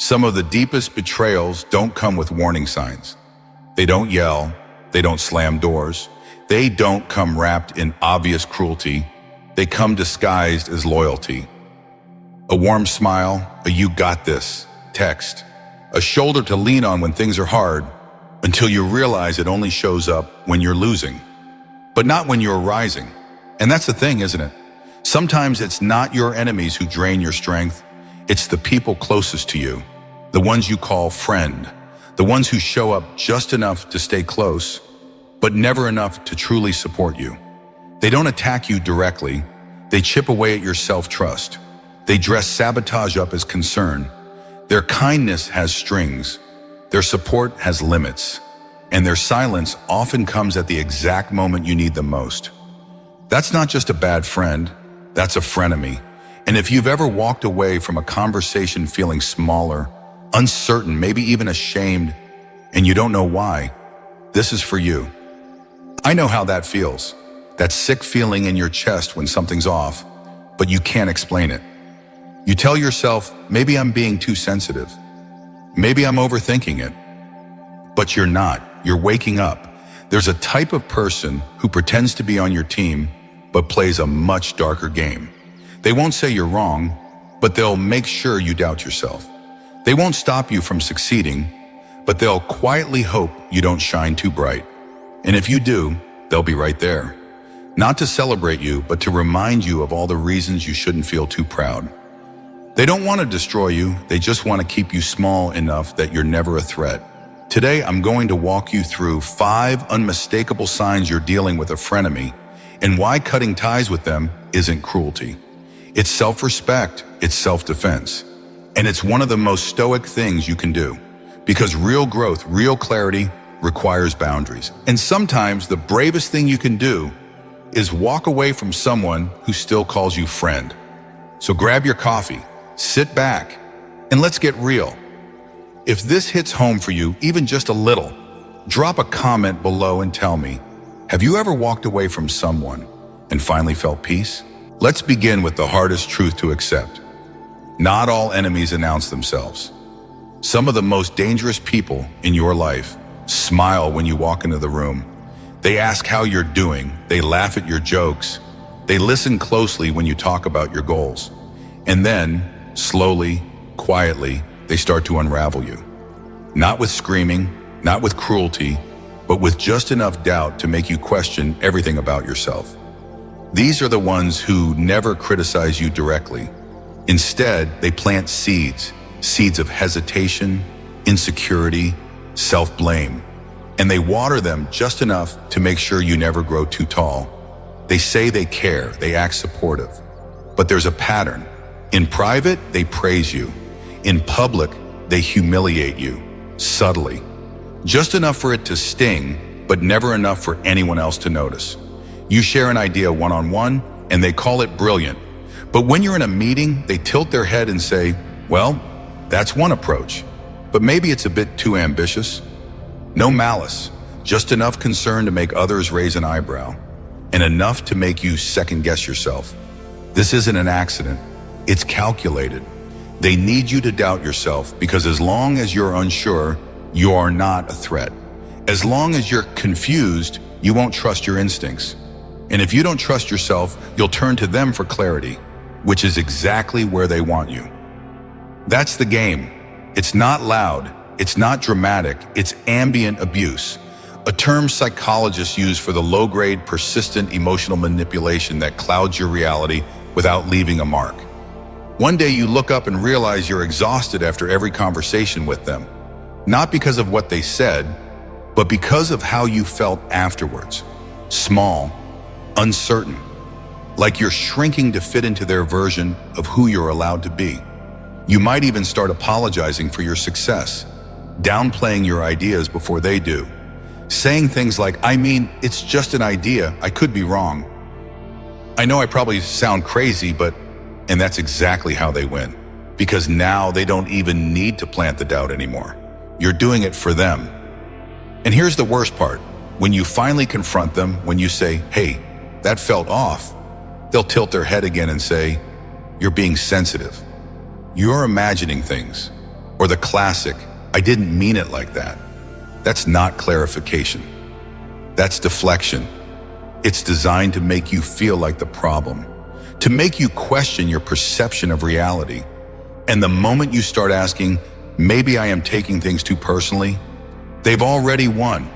Some of the deepest betrayals don't come with warning signs. They don't yell, they don't slam doors, they don't come wrapped in obvious cruelty, they come disguised as loyalty. A warm smile, a "you got this" text, a shoulder to lean on when things are hard, until you realize it only shows up when you're losing, but not when you're rising. And that's the thing, isn't it? Sometimes it's not your enemies who drain your strength, it's the people closest to you, the ones you call friend, the ones who show up just enough to stay close, but never enough to truly support you. They don't attack you directly, they chip away at your self-trust. They dress sabotage up as concern. Their kindness has strings, their support has limits, and their silence often comes at the exact moment you need them most. That's not just a bad friend, that's a frenemy. And if you've ever walked away from a conversation feeling smaller, uncertain, maybe even ashamed, and you don't know why, this is for you. I know how that feels, that sick feeling in your chest when something's off, but you can't explain it. You tell yourself, maybe I'm being too sensitive. Maybe I'm overthinking it. But you're not. You're waking up. There's a type of person who pretends to be on your team, but plays a much darker game. They won't say you're wrong, but they'll make sure you doubt yourself. They won't stop you from succeeding, but they'll quietly hope you don't shine too bright. And if you do, they'll be right there. Not to celebrate you, but to remind you of all the reasons you shouldn't feel too proud. They don't want to destroy you, they just want to keep you small enough that you're never a threat. Today, I'm going to walk you through 5 unmistakable signs you're dealing with a frenemy, and why cutting ties with them isn't cruelty. It's self-respect, it's self-defense. And it's one of the most stoic things you can do. Because real growth, real clarity requires boundaries. And sometimes the bravest thing you can do is walk away from someone who still calls you friend. So grab your coffee, sit back, and let's get real. If this hits home for you, even just a little, drop a comment below and tell me, have you ever walked away from someone and finally felt peace? Let's begin with the hardest truth to accept. Not all enemies announce themselves. Some of the most dangerous people in your life smile when you walk into the room. They ask how you're doing. They laugh at your jokes. They listen closely when you talk about your goals. And then, slowly, quietly, they start to unravel you. Not with screaming, not with cruelty, but with just enough doubt to make you question everything about yourself. These are the ones who never criticize you directly. Instead, they plant seeds of hesitation, insecurity, self-blame, and they water them just enough to make sure you never grow too tall. They say they care, they act supportive, but there's a pattern. In private, they praise you. In public, they humiliate you, subtly. Just enough for it to sting, but never enough for anyone else to notice. You share an idea one-on-one, and they call it brilliant. But when you're in a meeting, they tilt their head and say, well, that's one approach, but maybe it's a bit too ambitious. No malice, just enough concern to make others raise an eyebrow, and enough to make you second-guess yourself. This isn't an accident, it's calculated. They need you to doubt yourself because as long as you're unsure, you are not a threat. As long as you're confused, you won't trust your instincts. And if you don't trust yourself, you'll turn to them for clarity, which is exactly where they want you. That's the game. It's not loud, it's not dramatic, it's ambient abuse, a term psychologists use for the low-grade, persistent emotional manipulation that clouds your reality without leaving a mark. One day you look up and realize you're exhausted after every conversation with them, not because of what they said, but because of how you felt afterwards. Small, uncertain, like you're shrinking to fit into their version of who you're allowed to be. You might even start apologizing for your success, downplaying your ideas before they do, saying things like, I mean, it's just an idea, I could be wrong. I know I probably sound crazy, and that's exactly how they win. Because now they don't even need to plant the doubt anymore. You're doing it for them. And here's the worst part. When you finally confront them, when you say, hey, that felt off, they'll tilt their head again and say, you're being sensitive. You're imagining things. Or the classic, "I didn't mean it like that." That's not clarification. That's deflection. It's designed to make you feel like the problem, to make you question your perception of reality. And the moment you start asking, "Maybe I am taking things too personally," they've already won.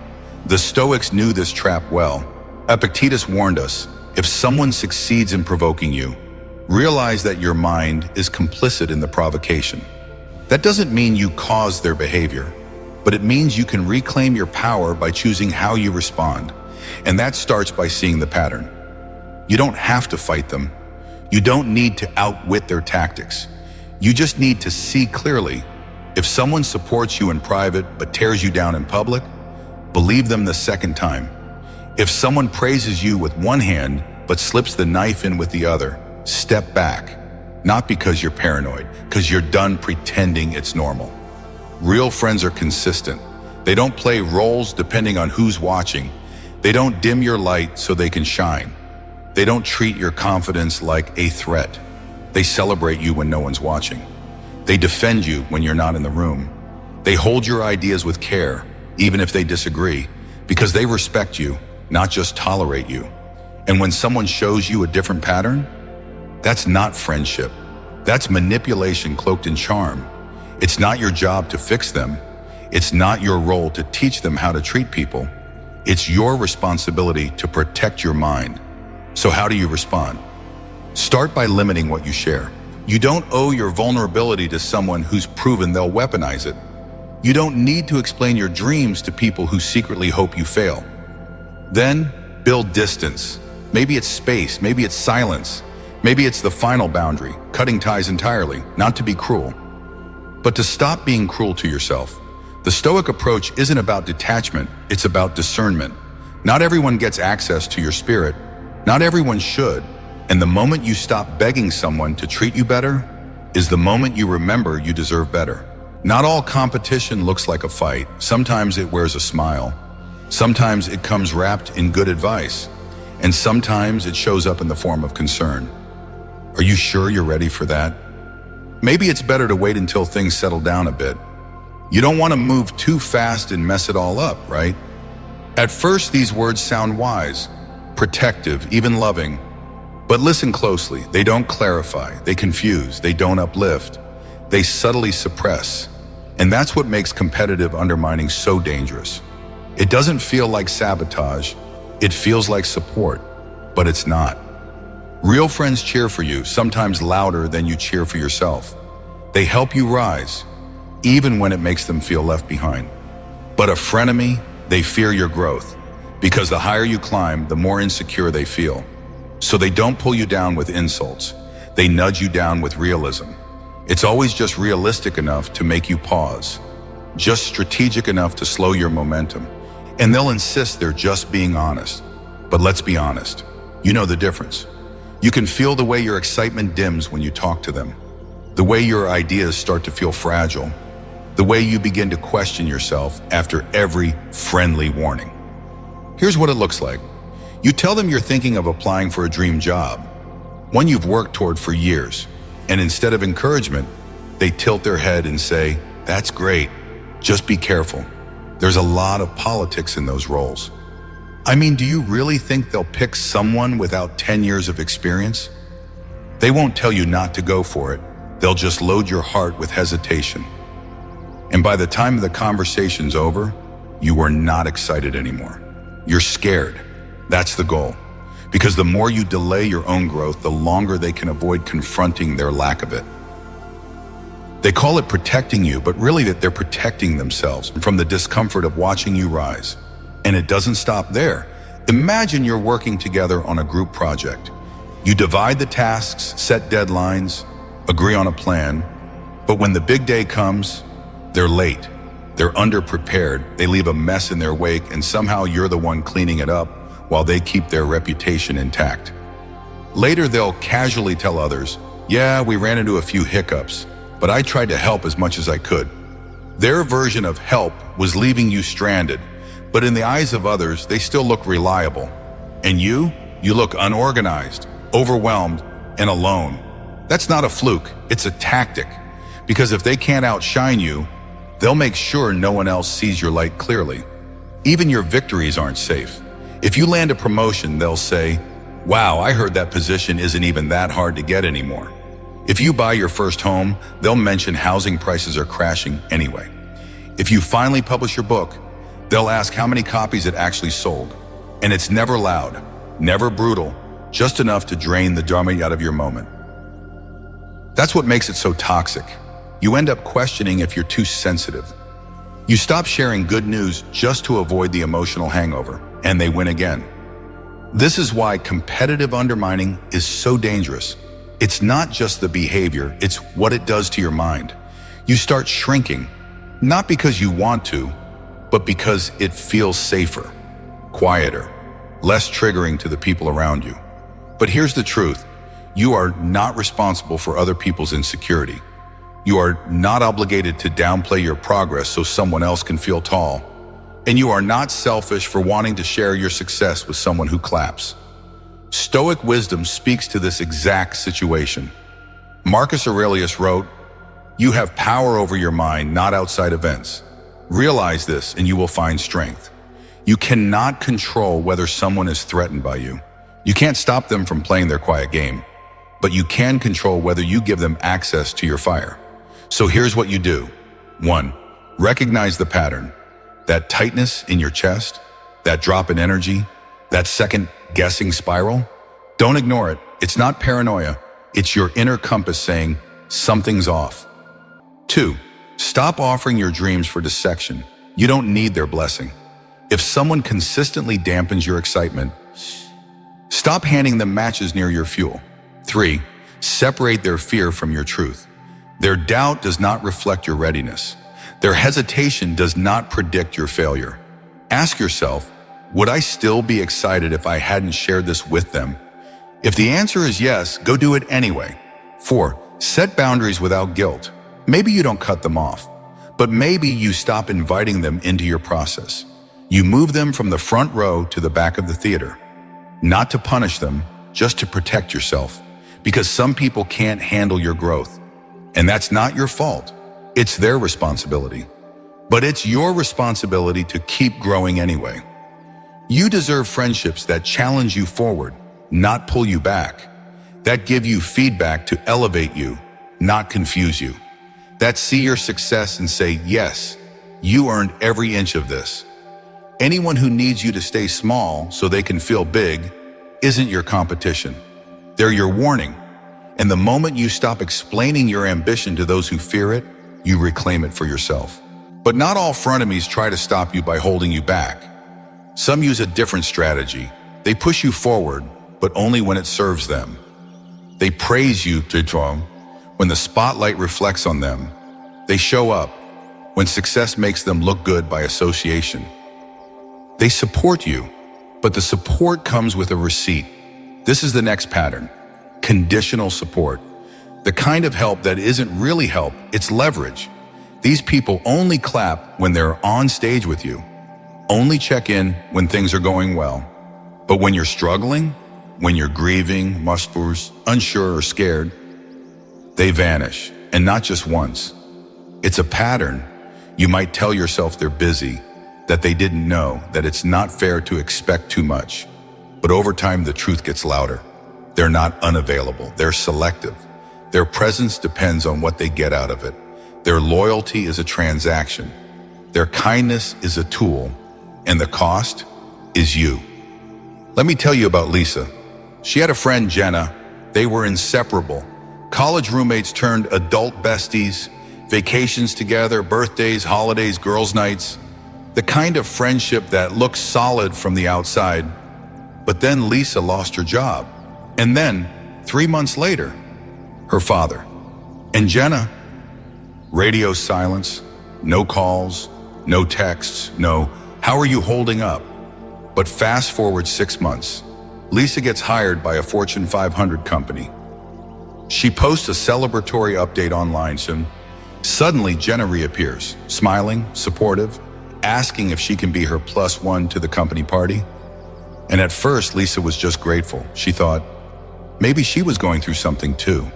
The Stoics knew this trap well. Epictetus warned us, if someone succeeds in provoking you, realize that your mind is complicit in the provocation. That doesn't mean you caused their behavior, but it means you can reclaim your power by choosing how you respond. And that starts by seeing the pattern. You don't have to fight them. You don't need to outwit their tactics. You just need to see clearly. If someone supports you in private but tears you down in public, believe them the second time. If someone praises you with one hand but slips the knife in with the other, step back. Not because you're paranoid, because you're done pretending it's normal. Real friends are consistent. They don't play roles depending on who's watching. They don't dim your light so they can shine. They don't treat your confidence like a threat. They celebrate you when no one's watching. They defend you when you're not in the room. They hold your ideas with care, even if they disagree, because they respect you, not just tolerate you. And when someone shows you a different pattern, that's not friendship. That's manipulation cloaked in charm. It's not your job to fix them. It's not your role to teach them how to treat people. It's your responsibility to protect your mind. So how do you respond? Start by limiting what you share. You don't owe your vulnerability to someone who's proven they'll weaponize it. You don't need to explain your dreams to people who secretly hope you fail. Then, build distance. Maybe it's space, maybe it's silence. Maybe it's the final boundary, cutting ties entirely, not to be cruel, but to stop being cruel to yourself. The Stoic approach isn't about detachment, it's about discernment. Not everyone gets access to your spirit. Not everyone should. And the moment you stop begging someone to treat you better is the moment you remember you deserve better. Not all competition looks like a fight. Sometimes it wears a smile. Sometimes it comes wrapped in good advice. And sometimes it shows up in the form of concern. Are you sure you're ready for that? Maybe it's better to wait until things settle down a bit. You don't want to move too fast and mess it all up, right? At first, these words sound wise, protective, even loving. But listen closely. They don't clarify, they confuse, they don't uplift. They subtly suppress. And that's what makes competitive undermining so dangerous. It doesn't feel like sabotage. It feels like support, but it's not. Real friends cheer for you, sometimes louder than you cheer for yourself. They help you rise, even when it makes them feel left behind. But a frenemy, they fear your growth, because the higher you climb, the more insecure they feel. So they don't pull you down with insults. They nudge you down with realism. It's always just realistic enough to make you pause, just strategic enough to slow your momentum. And they'll insist they're just being honest. But let's be honest, you know the difference. You can feel the way your excitement dims when you talk to them, the way your ideas start to feel fragile, the way you begin to question yourself after every friendly warning. Here's what it looks like. You tell them you're thinking of applying for a dream job, one you've worked toward for years, and instead of encouragement, they tilt their head and say, "That's great, just be careful." There's a lot of politics in those roles. I mean, do you really think they'll pick someone without 10 years of experience? They won't tell you not to go for it. They'll just load your heart with hesitation. And by the time the conversation's over, you are not excited anymore. You're scared. That's the goal. Because the more you delay your own growth, the longer they can avoid confronting their lack of it. They call it protecting you, but really that they're protecting themselves from the discomfort of watching you rise. And it doesn't stop there. Imagine you're working together on a group project. You divide the tasks, set deadlines, agree on a plan, but when the big day comes, they're late. They're underprepared. They leave a mess in their wake, and somehow you're the one cleaning it up while they keep their reputation intact. Later, they'll casually tell others, "Yeah, we ran into a few hiccups, but I tried to help as much as I could." Their version of help was leaving you stranded, but in the eyes of others, they still look reliable. And you look unorganized, overwhelmed, and alone. That's not a fluke, it's a tactic. Because if they can't outshine you, they'll make sure no one else sees your light clearly. Even your victories aren't safe. If you land a promotion, they'll say, "Wow, I heard that position isn't even that hard to get anymore." If you buy your first home, they'll mention housing prices are crashing anyway. If you finally publish your book, they'll ask how many copies it actually sold. And it's never loud, never brutal, just enough to drain the drama out of your moment. That's what makes it so toxic. You end up questioning if you're too sensitive. You stop sharing good news just to avoid the emotional hangover, and they win again. This is why competitive undermining is so dangerous. It's not just the behavior, it's what it does to your mind. You start shrinking, not because you want to, but because it feels safer, quieter, less triggering to the people around you. But here's the truth. You are not responsible for other people's insecurity. You are not obligated to downplay your progress so someone else can feel tall. And you are not selfish for wanting to share your success with someone who claps. Stoic wisdom speaks to this exact situation. Marcus Aurelius wrote, "You have power over your mind, not outside events. Realize this and you will find strength." You cannot control whether someone is threatened by you. You can't stop them from playing their quiet game, but you can control whether you give them access to your fire. So here's what you do. 1. Recognize the pattern. That tightness in your chest, that drop in energy, that second-guessing spiral. Don't ignore it. It's not paranoia. It's your inner compass saying, something's off. 2. Stop offering your dreams for dissection. You don't need their blessing. If someone consistently dampens your excitement, stop handing them matches near your fuel. 3. Separate their fear from your truth. Their doubt does not reflect your readiness. Their hesitation does not predict your failure. Ask yourself, would I still be excited if I hadn't shared this with them? If the answer is yes, go do it anyway. 4. Set boundaries without guilt. Maybe you don't cut them off, but maybe you stop inviting them into your process. You move them from the front row to the back of the theater. Not to punish them, just to protect yourself. Because some people can't handle your growth. And that's not your fault. It's their responsibility. But it's your responsibility to keep growing anyway. You deserve friendships that challenge you forward, not pull you back. That give you feedback to elevate you, not confuse you. That see your success and say, yes, you earned every inch of this. Anyone who needs you to stay small so they can feel big isn't your competition. They're your warning. And the moment you stop explaining your ambition to those who fear it, you reclaim it for yourself. But not all frenemies try to stop you by holding you back. Some use a different strategy. They push you forward, but only when it serves them. They praise you when the spotlight reflects on them. They show up when success makes them look good by association. They support you, but the support comes with a receipt. This is the next pattern. Conditional support. The kind of help that isn't really help, it's leverage. These people only clap when they're on stage with you. Only check in when things are going well. But when you're struggling, when you're grieving, musculars, unsure or scared, they vanish, and not just once. It's a pattern. You might tell yourself they're busy, that they didn't know, that it's not fair to expect too much. But over time, the truth gets louder. They're not unavailable, they're selective. Their presence depends on what they get out of it. Their loyalty is a transaction. Their kindness is a tool, and the cost is you. Let me tell you about Lisa. She had a friend, Jenna. They were inseparable. College roommates turned adult besties, vacations together, birthdays, holidays, girls' nights. The kind of friendship that looks solid from the outside. But then Lisa lost her job. And then, 3 months later, her father. And Jenna, radio silence, no calls, no texts, no, how are you holding up? But fast forward 6 months, Lisa gets hired by a Fortune 500 company. She posts a celebratory update online soon. Suddenly, Jenna reappears, smiling, supportive, asking if she can be her +1 to the company party. And at first, Lisa was just grateful. She thought, maybe she was going through something too.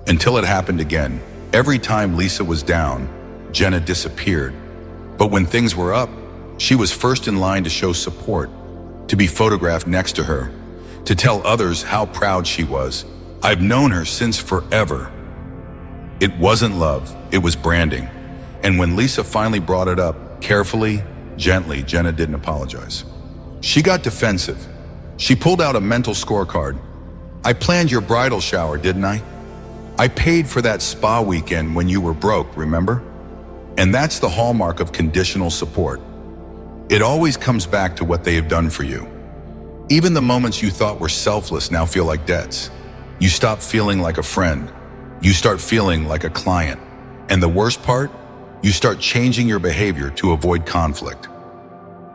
Until it happened again. Every time Lisa was down, Jenna disappeared. But when things were up, she was first in line to show support, to be photographed next to her, to tell others how proud she was. I've known her since forever. It wasn't love, it was branding. And when Lisa finally brought it up, carefully, gently, Jenna didn't apologize. She got defensive. She pulled out a mental scorecard. I planned your bridal shower, didn't I? I paid for that spa weekend when you were broke, remember? And that's the hallmark of conditional support. It always comes back to what they have done for you. Even the moments you thought were selfless now feel like debts. You stop feeling like a friend. You start feeling like a client. And the worst part? You start changing your behavior to avoid conflict.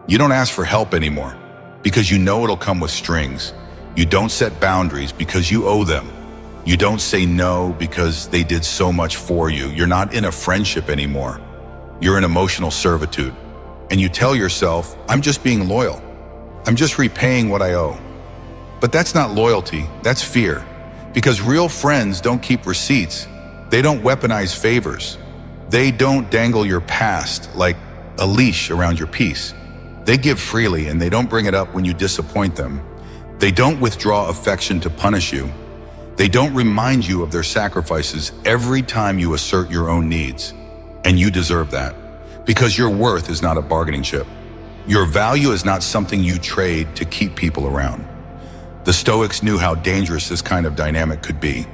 You don't ask for help anymore because you know it'll come with strings. You don't set boundaries because you owe them. You don't say no because they did so much for you. You're not in a friendship anymore. You're in emotional servitude. And you tell yourself, I'm just being loyal. I'm just repaying what I owe. But that's not loyalty, that's fear. Because real friends don't keep receipts. They don't weaponize favors. They don't dangle your past like a leash around your peace. They give freely and they don't bring it up when you disappoint them. They don't withdraw affection to punish you. They don't remind you of their sacrifices every time you assert your own needs. And you deserve that, because your worth is not a bargaining chip. Your value is not something you trade to keep people around. The Stoics knew how dangerous this kind of dynamic could be.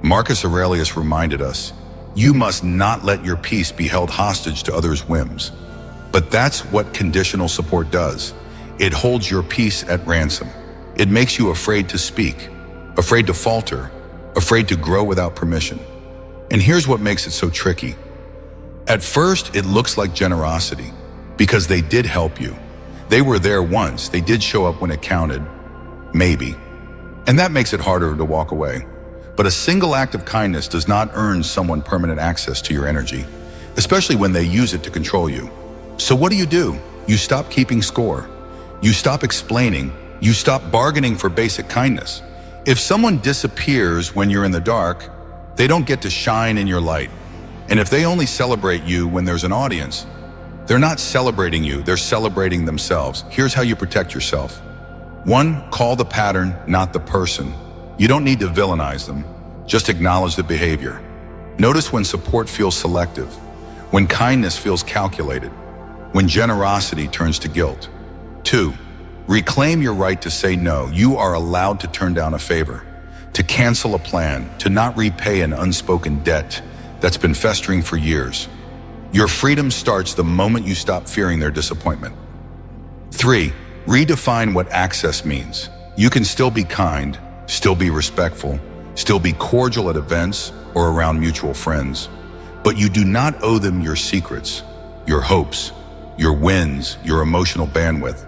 Marcus Aurelius reminded us, you must not let your peace be held hostage to others' whims. But that's what conditional support does. It holds your peace at ransom. It makes you afraid to speak, afraid to falter, afraid to grow without permission. And here's what makes it so tricky. At first, it looks like generosity, because they did help you. They were there once, they did show up when it counted, maybe. And that makes it harder to walk away. But a single act of kindness does not earn someone permanent access to your energy, especially when they use it to control you. So what do? You stop keeping score. You stop explaining. You stop bargaining for basic kindness. If someone disappears when you're in the dark, they don't get to shine in your light. And if they only celebrate you when there's an audience, they're not celebrating you, they're celebrating themselves. Here's how you protect yourself. 1, call the pattern, not the person. You don't need to villainize them, just acknowledge the behavior. Notice when support feels selective, when kindness feels calculated, when generosity turns to guilt. 2, reclaim your right to say no. You are allowed to turn down a favor, to cancel a plan, to not repay an unspoken debt that's been festering for years. Your freedom starts the moment you stop fearing their disappointment. 3, redefine what access means. You can still be kind, still be respectful, still be cordial at events or around mutual friends, but you do not owe them your secrets, your hopes, your wins, your emotional bandwidth.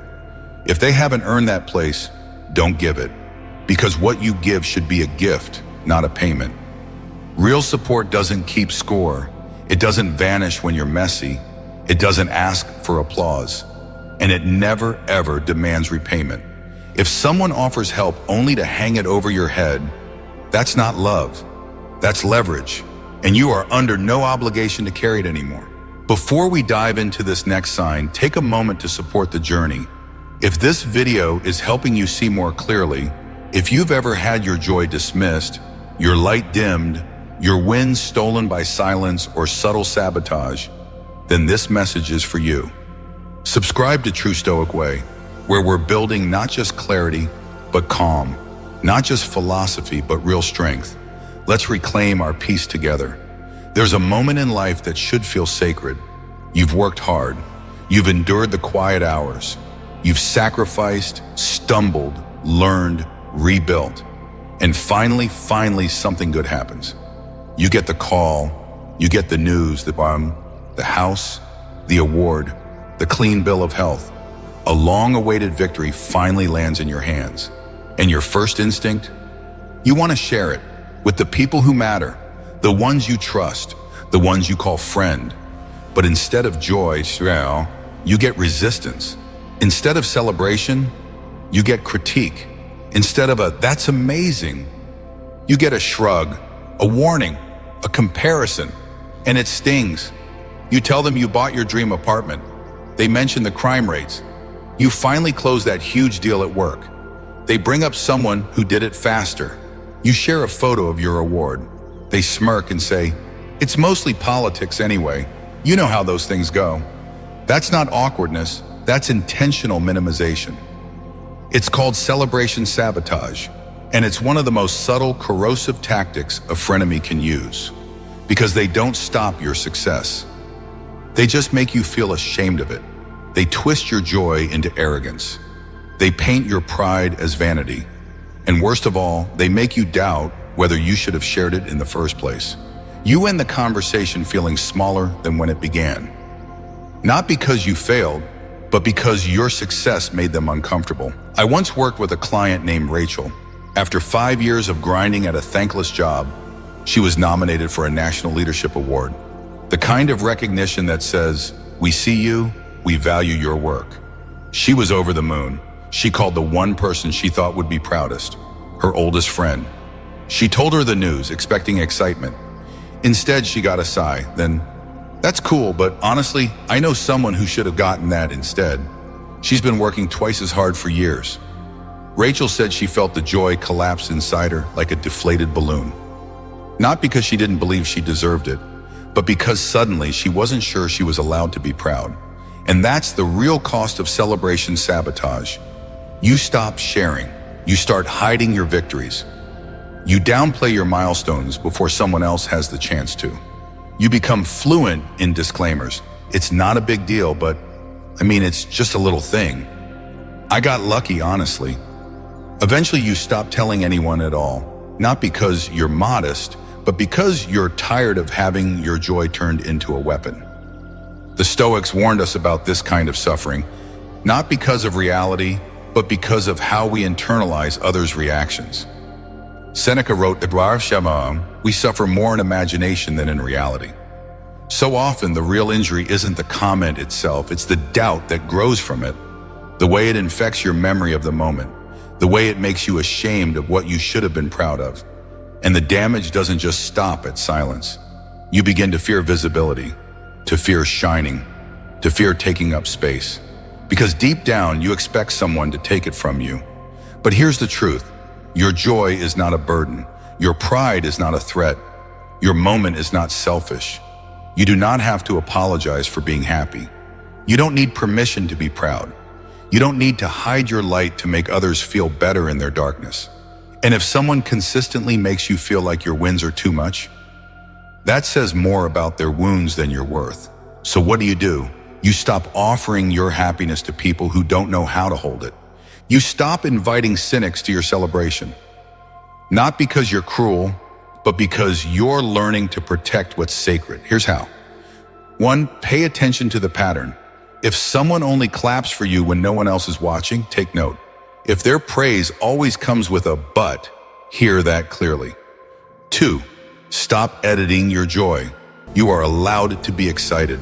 If they haven't earned that place, don't give it, because what you give should be a gift, not a payment. Real support doesn't keep score. It doesn't vanish when you're messy. It doesn't ask for applause. And it never, ever demands repayment. If someone offers help only to hang it over your head, that's not love. That's leverage. And you are under no obligation to carry it anymore. Before we dive into this next sign, take a moment to support the journey. If this video is helping you see more clearly, if you've ever had your joy dismissed, your light dimmed, your wins stolen by silence or subtle sabotage, then this message is for you. Subscribe to True Stoic Way, where we're building not just clarity, but calm, not just philosophy, but real strength. Let's reclaim our peace together. There's a moment in life that should feel sacred. You've worked hard. You've endured the quiet hours. You've sacrificed, stumbled, learned, rebuilt. And finally, something good happens. You get the call, you get the news, the house, the award, the clean bill of health. A long-awaited victory finally lands in your hands. And your first instinct? You want to share it with the people who matter, the ones you trust, the ones you call friend. But instead of joy, you get resistance. Instead of celebration, you get critique. Instead of a "that's amazing," you get a shrug, a warning, a comparison. And it stings. You tell them you bought your dream apartment. They mention the crime rates. You finally close that huge deal at work. They bring up someone who did it faster. You share a photo of your award. They smirk and say, "It's mostly politics anyway. You know how those things go." That's not awkwardness, that's intentional minimization. It's called celebration sabotage, and it's one of the most subtle, corrosive tactics a frenemy can use, because they don't stop your success. They just make you feel ashamed of it. They twist your joy into arrogance. They paint your pride as vanity. And worst of all, they make you doubt whether you should have shared it in the first place. You end the conversation feeling smaller than when it began. Not because you failed, but because your success made them uncomfortable. I once worked with a client named Rachel. After 5 years of grinding at a thankless job, she was nominated for a National Leadership Award. The kind of recognition that says, "We see you, we value your work." She was over the moon. She called the one person she thought would be proudest, her oldest friend. She told her the news, expecting excitement. Instead, she got a sigh, then, "That's cool, but honestly, I know someone who should have gotten that instead. She's been working twice as hard for years." Rachel said she felt the joy collapse inside her like a deflated balloon. Not because she didn't believe she deserved it, but because suddenly she wasn't sure she was allowed to be proud. And that's the real cost of celebration sabotage. You stop sharing. You start hiding your victories. You downplay your milestones before someone else has the chance to. You become fluent in disclaimers. "It's not a big deal, but it's just a little thing. I got lucky, honestly." Eventually, you stop telling anyone at all, not because you're modest, but because you're tired of having your joy turned into a weapon. The Stoics warned us about this kind of suffering, not because of reality, but because of how we internalize others' reactions. Seneca wrote, "We suffer more in imagination than in reality." So often, the real injury isn't the comment itself, it's the doubt that grows from it, the way it infects your memory of the moment, the way it makes you ashamed of what you should have been proud of. And the damage doesn't just stop at silence. You begin to fear visibility, to fear shining, to fear taking up space. Because deep down, you expect someone to take it from you. But here's the truth. Your joy is not a burden. Your pride is not a threat. Your moment is not selfish. You do not have to apologize for being happy. You don't need permission to be proud. You don't need to hide your light to make others feel better in their darkness. And if someone consistently makes you feel like your wins are too much, that says more about their wounds than your worth. So what do? You stop offering your happiness to people who don't know how to hold it. You stop inviting cynics to your celebration. Not because you're cruel, but because you're learning to protect what's sacred. Here's how. 1, pay attention to the pattern. If someone only claps for you when no one else is watching, take note. If their praise always comes with a "but," hear that clearly. 2, stop editing your joy. You are allowed to be excited.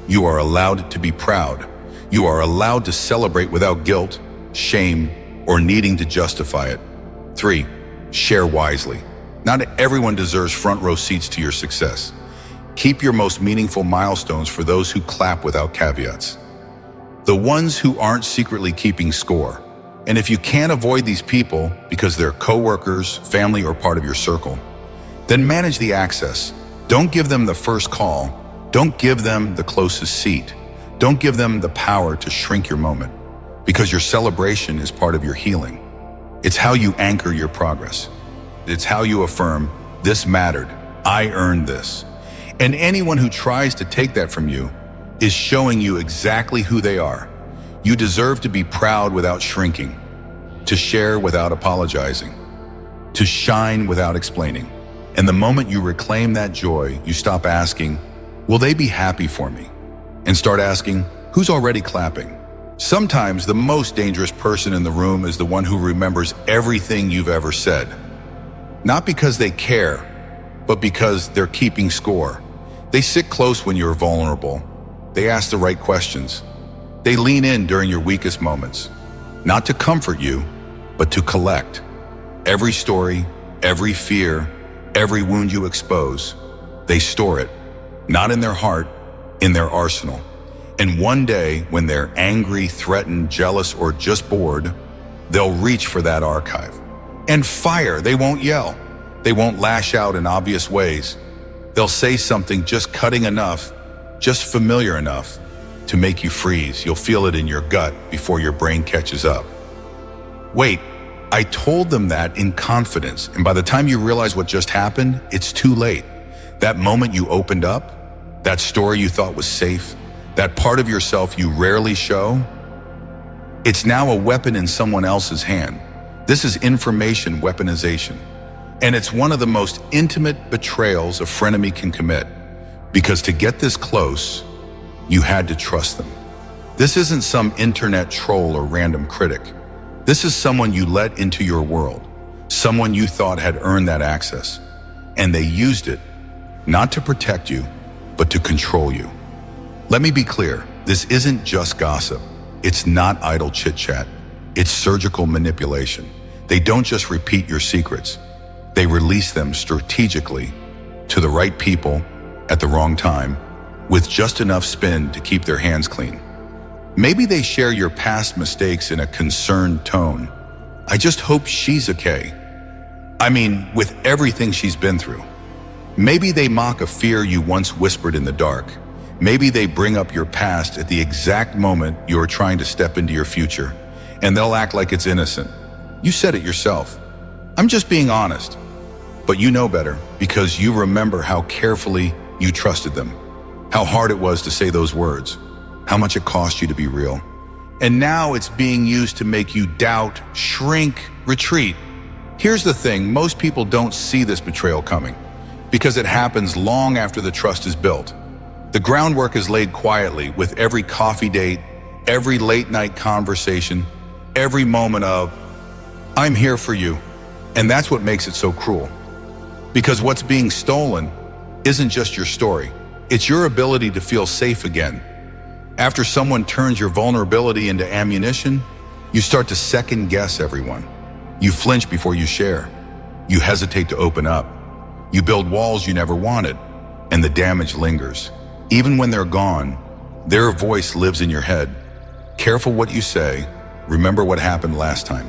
You are allowed to be proud. You are allowed to celebrate without guilt, shame, or needing to justify it. 3, share wisely. Not everyone deserves front row seats to your success. Keep your most meaningful milestones for those who clap without caveats. The ones who aren't secretly keeping score. And if you can't avoid these people because they're coworkers, family, or part of your circle, then manage the access. Don't give them the first call. Don't give them the closest seat. Don't give them the power to shrink your moment, because your celebration is part of your healing. It's how you anchor your progress. It's how you affirm, "This mattered. I earned this." And anyone who tries to take that from you is showing you exactly who they are. You deserve to be proud without shrinking, to share without apologizing, to shine without explaining. And the moment you reclaim that joy, you stop asking, "Will they be happy for me?" and start asking, "Who's already clapping?" Sometimes the most dangerous person in the room is the one who remembers everything you've ever said. Not because they care, but because they're keeping score. They sit close when you're vulnerable. They ask the right questions. They lean in during your weakest moments, not to comfort you, but to collect. Every story, every fear, every wound you expose, they store it. not in their heart, in their arsenal. And one day, when they're angry, threatened, jealous, or just bored, they'll reach for that archive. And fire. They won't yell. They won't lash out in obvious ways. They'll say something just cutting enough, just familiar enough, to make you freeze. You'll feel it in your gut before your brain catches up. Wait, I told them that in confidence, and by the time you realize what just happened, it's too late. That moment you opened up, that story you thought was safe, that part of yourself you rarely show, it's now a weapon in someone else's hand. This is information weaponization. And it's one of the most intimate betrayals a frenemy can commit, because to get this close, you had to trust them. This isn't some internet troll or random critic. This is someone you let into your world, someone you thought had earned that access, and they used it not to protect you, but to control you. Let me be clear, this isn't just gossip. It's not idle chit-chat. It's surgical manipulation. They don't just repeat your secrets. They release them strategically to the right people at the wrong time, with just enough spin to keep their hands clean. Maybe they share your past mistakes in a concerned tone. I just hope she's okay. I mean, with everything she's been through. Maybe they mock a fear you once whispered in the dark. Maybe they bring up your past at the exact moment you're trying to step into your future, and they'll act like it's innocent. You said it yourself. I'm just being honest. But you know better, because you remember how carefully you trusted them, how hard it was to say those words, how much it cost you to be real. And now it's being used to make you doubt, shrink, retreat. Here's the thing, most people don't see this betrayal coming, because it happens long after the trust is built. The groundwork is laid quietly with every coffee date, every late night conversation, every moment of, I'm here for you. And that's what makes it so cruel. Because what's being stolen isn't just your story. It's your ability to feel safe again. After someone turns your vulnerability into ammunition, you start to second guess everyone. You flinch before you share. You hesitate to open up. You build walls you never wanted, and the damage lingers. Even when they're gone, their voice lives in your head. Careful what you say. Remember what happened last time.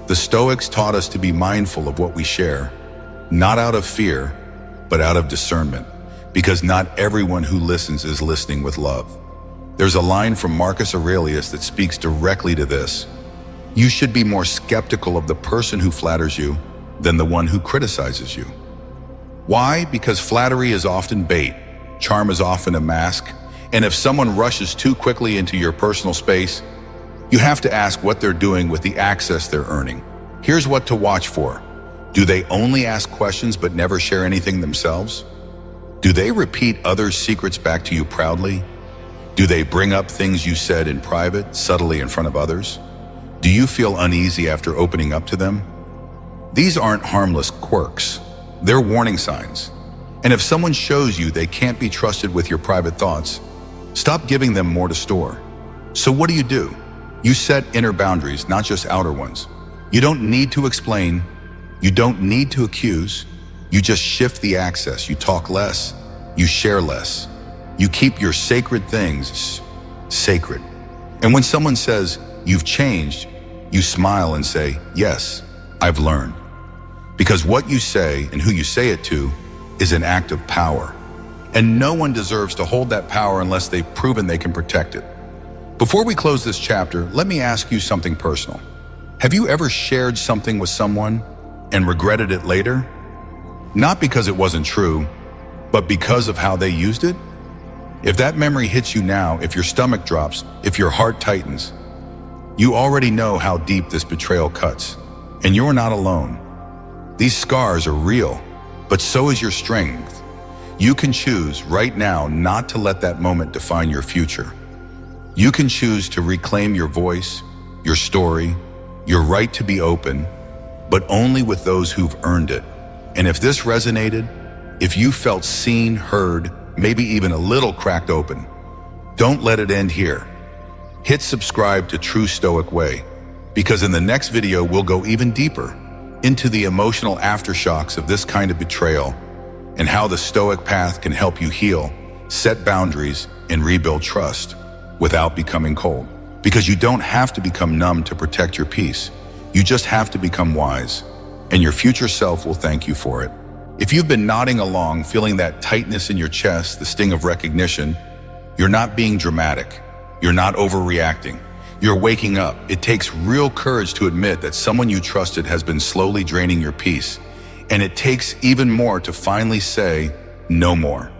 The Stoics taught us to be mindful of what we share, not out of fear, but out of discernment, because not everyone who listens is listening with love. There's a line from Marcus Aurelius that speaks directly to this. You should be more skeptical of the person who flatters you than the one who criticizes you. Why? Because flattery is often bait, charm is often a mask, and if someone rushes too quickly into your personal space, you have to ask what they're doing with the access they're earning. Here's what to watch for. Do they only ask questions but never share anything themselves? Do they repeat others' secrets back to you proudly? Do they bring up things you said in private, subtly in front of others? Do you feel uneasy after opening up to them? These aren't harmless quirks. They're warning signs. And if someone shows you they can't be trusted with your private thoughts, stop giving them more to store. So what do? You set inner boundaries, not just outer ones. You don't need to explain. You don't need to accuse. You just shift the access. You talk less. You share less. You keep your sacred things sacred. And when someone says, you've changed, you smile and say, yes, I've learned. Because what you say and who you say it to is an act of power. And no one deserves to hold that power unless they've proven they can protect it. Before we close this chapter, let me ask you something personal. Have you ever shared something with someone and regretted it later? Not because it wasn't true, but because of how they used it? If that memory hits you now, if your stomach drops, if your heart tightens, you already know how deep this betrayal cuts, and you're not alone. These scars are real, but so is your strength. You can choose right now not to let that moment define your future. You can choose to reclaim your voice, your story, your right to be open, but only with those who've earned it. And if this resonated, if you felt seen, heard, maybe even a little cracked open, don't let it end here. Hit subscribe to True Stoic Way, because in the next video we'll go even deeper into the emotional aftershocks of this kind of betrayal and how the Stoic path can help you heal, set boundaries, and rebuild trust without becoming cold. Because you don't have to become numb to protect your peace. You just have to become wise, and your future self will thank you for it. If you've been nodding along, feeling that tightness in your chest, the sting of recognition, you're not being dramatic. You're not overreacting. You're waking up. It takes real courage to admit that someone you trusted has been slowly draining your peace. And it takes even more to finally say, no more.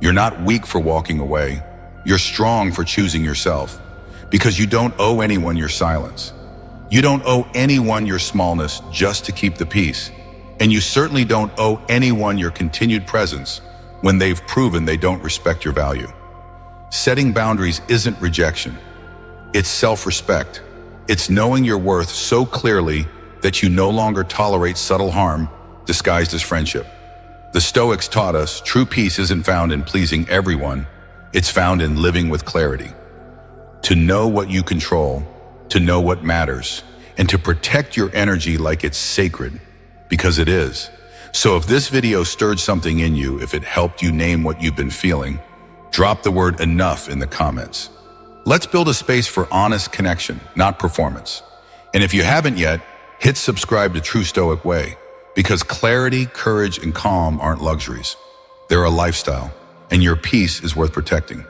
You're not weak for walking away. You're strong for choosing yourself. Because you don't owe anyone your silence. You don't owe anyone your smallness just to keep the peace. And you certainly don't owe anyone your continued presence when they've proven they don't respect your value. Setting boundaries isn't rejection. It's self-respect. It's knowing your worth so clearly that you no longer tolerate subtle harm disguised as friendship. The Stoics taught us true peace isn't found in pleasing everyone. It's found in living with clarity. To know what you control, to know what matters, and to protect your energy like it's sacred, because it is. So if this video stirred something in you, if it helped you name what you've been feeling, drop the word enough in the comments. Let's build a space for honest connection, not performance. And if you haven't yet, hit subscribe to True Stoic Way, because clarity, courage, and calm aren't luxuries. They're a lifestyle, and your peace is worth protecting.